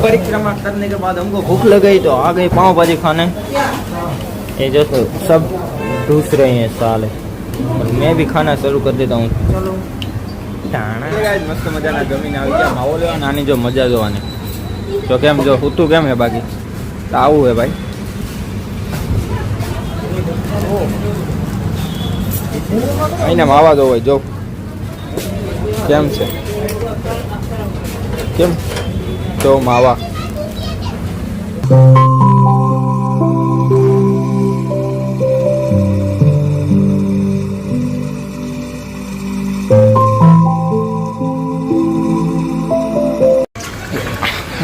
परिक्रमा करने के बाद हमको भूख लग गई तो आ गई पाव भाजी खाने। ये जो तो सब ढूंढ रहे हैं साले, और मैं भी खाना शुरू कर देता हूँ। चलो मस्त मजा ना जमीन આવી ગયા માવો લેવા નાની જો મજા જોવાની તો કેમ જો હુતું કેમ હે બાકી તો આવું હે ભાઈ અહીંના માવા જો હોય જો કેમ છે કેમ તો માવા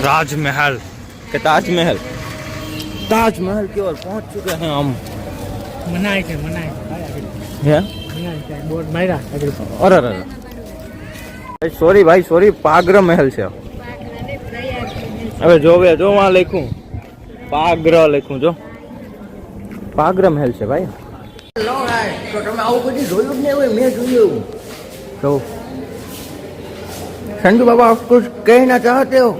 राजमहल के ताजमहल की ओर पहुंच चुके हैं हम। मनाई है बोर्ड मारा अरे सॉरी भाई सॉरी पाग्र महल से હવે જોવે જો વहाँ લખું પાગ્ર લખું જો પાગ્ર महल છે ભાઈ લો ગાય તો તમે આવું કદી જોયું જ નહીં હોય મેં જોયું તો संजू बाबा आप कुछ कहना चाहते हो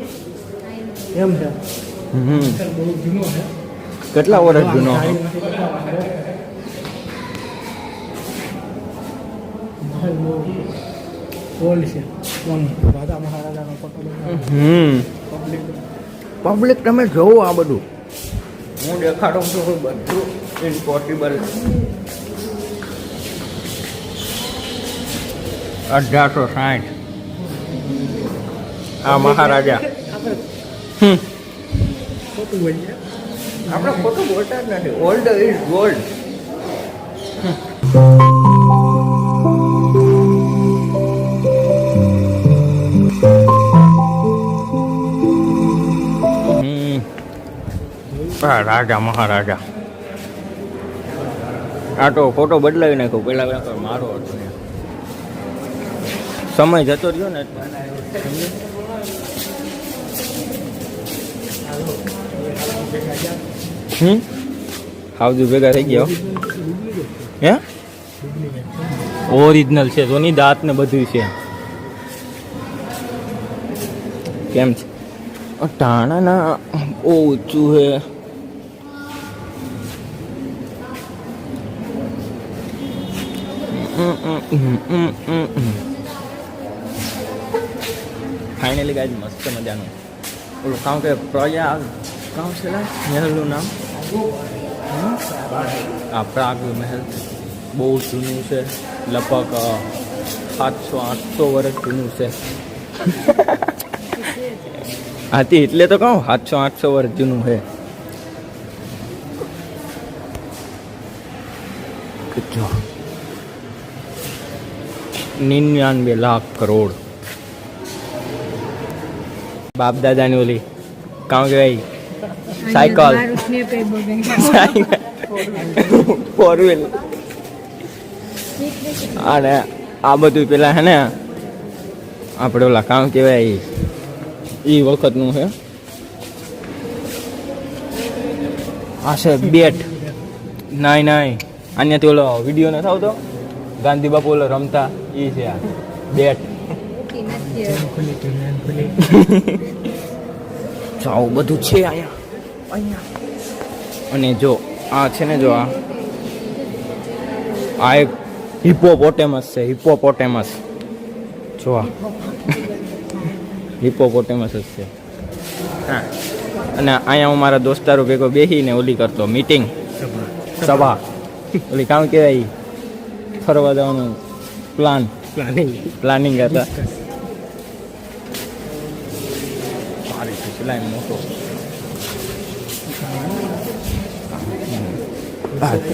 એમ છે બહુ જૂનો છે કેટલા વર્ષ જૂનો ઓલ્ડ છે કોણ રાજા મહારાજાનો ફોટો પબ્લિક તમે જોવો આ બધું હું દેખાડું છું બધું ઇમ્પોસિબલ 1860 આ મહારાજા ખોટું બોલીએ આપણે ખોટું બોલતા જ નથી ઓલ્ડ ઇઝ ગોલ્ડ રાજા મહારાજા આ તો ફોટો બદલાવી નાખ્યો પેલા મારો હતો સમય જતો રહ્યો ને હાવજુ ભેગા થઈ ગયા હે ઓરિજિનલ છે જોની દાંત ને બધું છે કેમ છે ટાણા ના ઊંચું હે ફાઇનલી ગાઈસ મસ્ત મજાનું ઓલું કામ કે પ્રયાગ કામ છે મહેલનું નામ આ પ્રાગ મહેલ બહુ જૂનું છે લગભગ 700-800 વર્ષ જૂનું છે હાથી એટલે તો કહું 700-800 વર્ષ જૂનું છે જો 99 લાખ કરોડ બાપ દાદાની ઓલી કામ કહેવાય સાયકલ ફોર વ્હીલ અને આ બધું પેલા હે ને આપણે ઓલા કામ કહેવાય એ વખતનું છે આ છે બેટ નાઈ આન્યાથી ઓલો વિડીયો નથી આવતો ગાંધી બાપુ ઓલો રમતા એ છે આ બેટ આવું બધું છે અહીંયા અને જો આ છે ને જો આ એક હિપોપોટેમસ છે હિપોપોટેમસ જો આ હિપોપોટેમસ જ છે હા અને અહીંયા હું મારા દોસ્તારો ભેગો બેસીને ઓલી કરતો મીટિંગ સભા ઓલી કામ કહેવાય ફરવા જવાનું પ્લાનિંગ હતા મોટો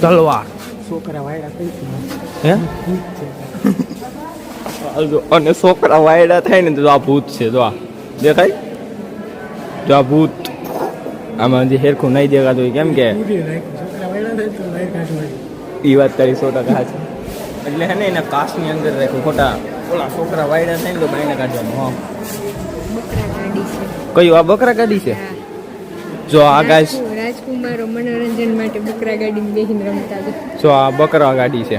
તલવાર છોકરા વાયડા હે અને છોકરા વાયડા થાય ને તો આ ભૂત છે જો આ દેખાય જો આ ભૂત આમાં જે હેરખું નહીં દેખાતું કેમ કે એ વાત તારી 100% છે એટલે હે ને એના કાચની અંદર રાખ્યું ખોટા ઓલા છોકરા વાયડા થાય ને તો બાઈને કાઢવાનું હા કયું આ બકરા ગાડી છે જો આ રાજકુમારો મનોરંજન માટે બકરા ગાડીમાં બેસીને રમતા હતા જો આ બકરા ગાડી છે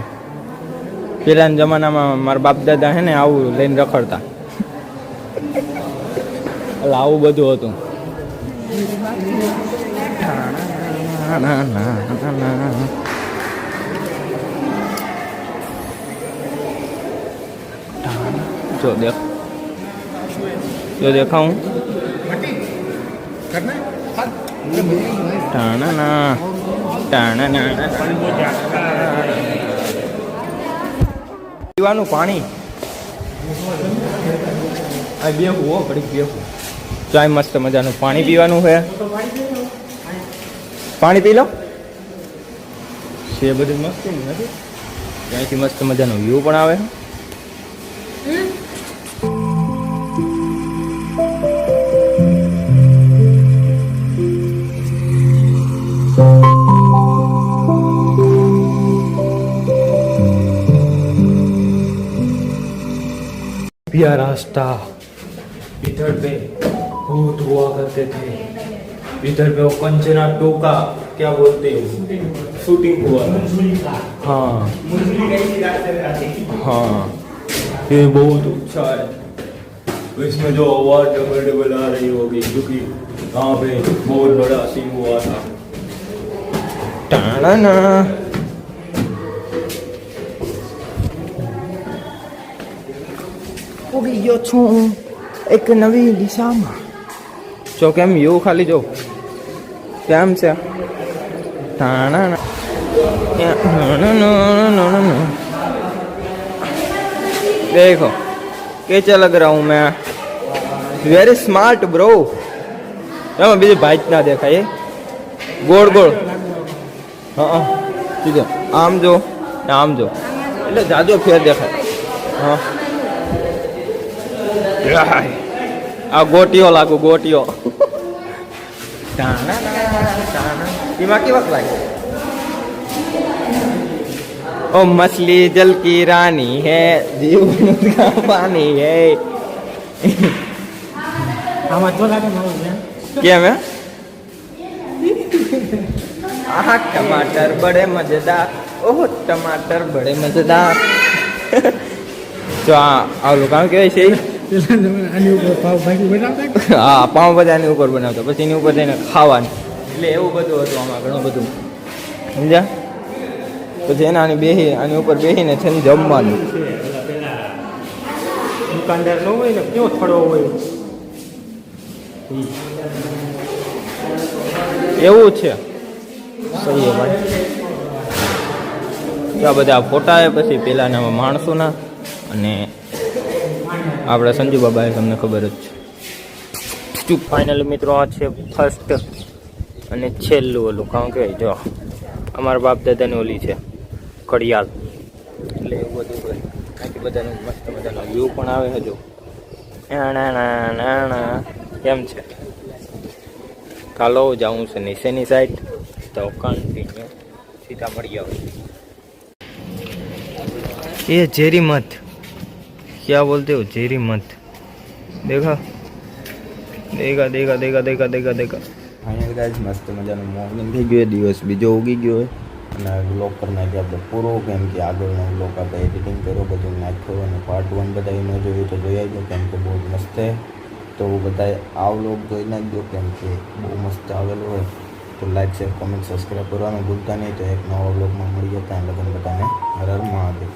પેલાના જમાનામાં મારા બાપ દાદા હે ને આવું લઈને રખડતા, એટલે આવું બધું હતું. જો દેખાઉં પીવાનું પાણી આ બેહું હો ઘડીક બેહું. ચાય મસ્ત મજાનું પાણી પીવાનું છે. પાણી પી લો. છે બધું મસ્ત નથી, ત્યાંથી મસ્ત મજાનો વ્યૂ પણ આવે. रास्ता इधर पे भूत हुआ करते थे, इधर पे वो कंचना टोका क्या बोलते हैं, शूटिंग हुआ. हाँ हाँ, ये बहुत अच्छा है. इसमें जो आवाज डबल डबल आ रही होगी क्योंकि यहाँ पे बहुत बड़ा सीन हुआ था. टाणा ઉડી ગયો છું એક નવી દિશામાં. જો કેમ એવું ખાલી જો કેમ છે. देखो कैसे लग रहा हूँ मैं, वेरी स्मार्ट ब्रो. બીજું ભાઈ જ ના દેખાય ગોળ ગોળ. હા સીધો આમ જો આમ જો એટલે જાજો ફેર દેખાય. હા આ ગોટીઓ લાગુ ગોટીઓ. એમાં કેવા લાગે. ओ मछली जल की रानी है, जीवन का पानी है. क्या मैं टमाटर बड़े मजेदार, ओह टमाटर बड़े मजेदार. તો આ લોકો કહેવાય છે હા પાઉંભાજી આની ઉપર બનાવતા, પછી એની ઉપર જઈને ખાવાનું. એટલે એવું બધું હતું આમાં ઘણું બધું સમજ્યા. પછી એના આની ઉપર બેસીને છે ને જમવાનું. દુકાનદાર ન હોય ને કેવો થડો હોય એવું છે. સહી છે ભાઈ. આ બધા ફોટા એ પછી પેલાના માણસોના અને આપણા સંજુ બાબા તમને ખબર જ છે. ફાઇનલી મિત્રો આ છે ફર્સ્ટ અને છેલ્લું ઓલું કારણ કે જો અમારા બાપ દાદાની ઓલી છે કડિયાલ, એટલે એવું બધું હોય. બાકી બધાનું મસ્ત મજાનો વ્યૂ પણ આવે હજુ. કેમ છે ચાલો જાઉં છે નીચેની સાઈડ તો કન્ટિન્યુ સીધા મળી આવે. ये जेरी मत क्या बोलते हो, जेरी मत. देखा देगा देगा देगा देगा देगा देगा. ફાઇનલ ગાઈસ મસ્ત મજાનું મોર્નિંગ થઈ ગયું, દિવસ બીજો ઉગી ગયો હોય અને વ્લોગ કરી નાખ્યો આપણે પૂરો. કેમ કે આગળનો વ્લોગ આપણે એડિટિંગ કર્યો, બધું નાખ્યો અને પાર્ટ 1 બધા ન જોયું તો જોઈ આવજો કેમ કે બહુ મસ્ત છે. તો બધા આ વ્લોગ જોઈ નાખજો કેમ કે બહુ મસ્ત આવેલો હોય. તો લાઈક શેર કોમેન્ટ સબસ્ક્રાઈબ કરવાનું ભૂલતા નહીં. તો એક નવા વ્લોગમાં મળીએ, ત્યાં લગન બધાને હર હર મહાદેવ.